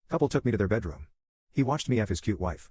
Couple took me to their bedroom. He watched me F his cute wife.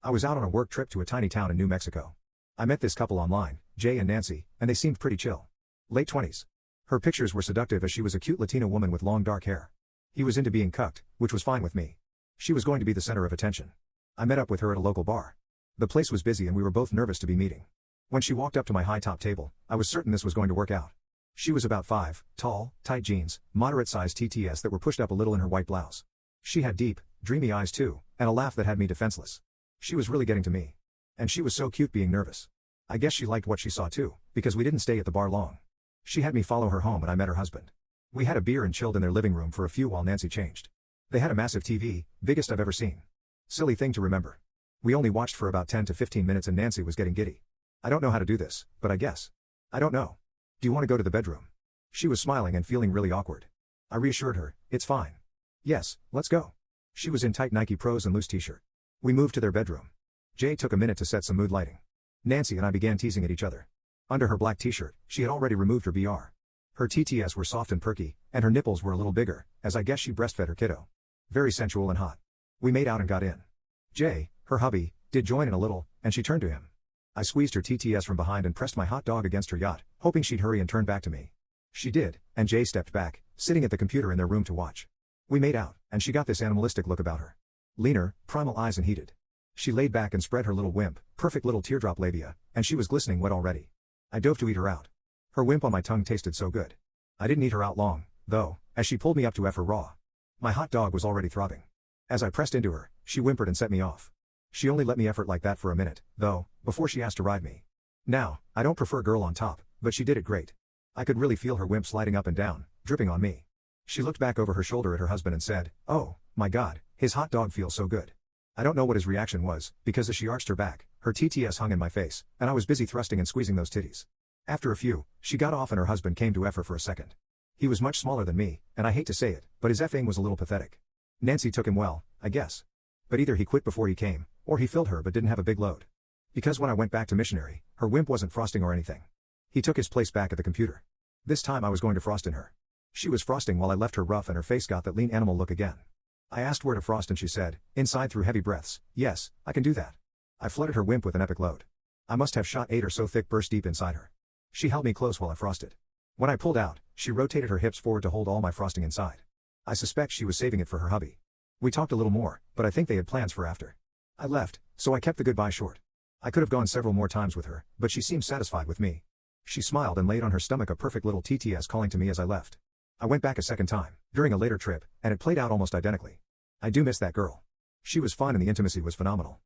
I was out on a work trip to a tiny town in New Mexico. I met this couple online, Jay and Nancy, and they seemed pretty chill. Late 20s. Her pictures were seductive as she was a cute Latina woman with long dark hair. He was into being cucked, which was fine with me. She was going to be the center of attention. I met up with her at a local bar. The place was busy and we were both nervous to be meeting. When she walked up to my high-top table, I was certain this was going to work out. She was about 5, tall, tight jeans, moderate-sized TTS that were pushed up a little in her white blouse. She had deep, dreamy eyes too, and a laugh that had me defenseless. She was really getting to me. And she was so cute being nervous. I guess she liked what she saw too, because we didn't stay at the bar long. She had me follow her home and I met her husband. We had a beer and chilled in their living room for a few while Nancy changed. They had a massive TV, biggest I've ever seen. Silly thing to remember. We only watched for about 10 to 15 minutes and Nancy was getting giddy. I don't know how to do this, but I guess. I don't know. Do you want to go to the bedroom? She was smiling and feeling really awkward. I reassured her, it's fine. Yes, let's go. She was in tight Nike Pros and loose t-shirt. We moved to their bedroom. Jay took a minute to set some mood lighting. Nancy and I began teasing at each other. Under her black t-shirt, she had already removed her BR. Her TTS were soft and perky, and her nipples were a little bigger, as I guess she breastfed her kiddo. Very sensual and hot. We made out and got in. Jay, her hubby, did join in a little, and she turned to him. I squeezed her TTS from behind and pressed my hot dog against her yacht, hoping she'd hurry and turn back to me. She did, and Jay stepped back, sitting at the computer in their room to watch. We made out, and she got this animalistic look about her. Leaner, primal eyes and heated. She laid back and spread her little wimp, perfect little teardrop labia, and she was glistening wet already. I dove to eat her out. Her wimp on my tongue tasted so good. I didn't eat her out long, though, as she pulled me up to F her raw. My hot dog was already throbbing. As I pressed into her, she whimpered and set me off. She only let me effort like that for a minute, though, before she asked to ride me. Now, I don't prefer girl on top, but she did it great. I could really feel her wimp sliding up and down, dripping on me. She looked back over her shoulder at her husband and said, "Oh, my God, his hot dog feels so good." I don't know what his reaction was, because as she arched her back, her TTS hung in my face, and I was busy thrusting and squeezing those titties. After a few, she got off and her husband came to F her for a second. He was much smaller than me, and I hate to say it, but his effing was a little pathetic. Nancy took him well, I guess. But either he quit before he came, or he filled her but didn't have a big load. Because when I went back to missionary, her wimp wasn't frosting or anything. He took his place back at the computer. This time I was going to frost in her. She was frosting while I left her rough and her face got that lean animal look again. I asked where to frost and she said, inside through heavy breaths, yes, I can do that. I flooded her wimp with an epic load. I must have shot 8 or so thick bursts deep inside her. She held me close while I frosted. When I pulled out, she rotated her hips forward to hold all my frosting inside. I suspect she was saving it for her hubby. We talked a little more, but I think they had plans for after. I left, so I kept the goodbye short. I could have gone several more times with her, but she seemed satisfied with me. She smiled and laid on her stomach a perfect little TTS calling to me as I left. I went back a second time, during a later trip, and it played out almost identically. I do miss that girl. She was fun and the intimacy was phenomenal.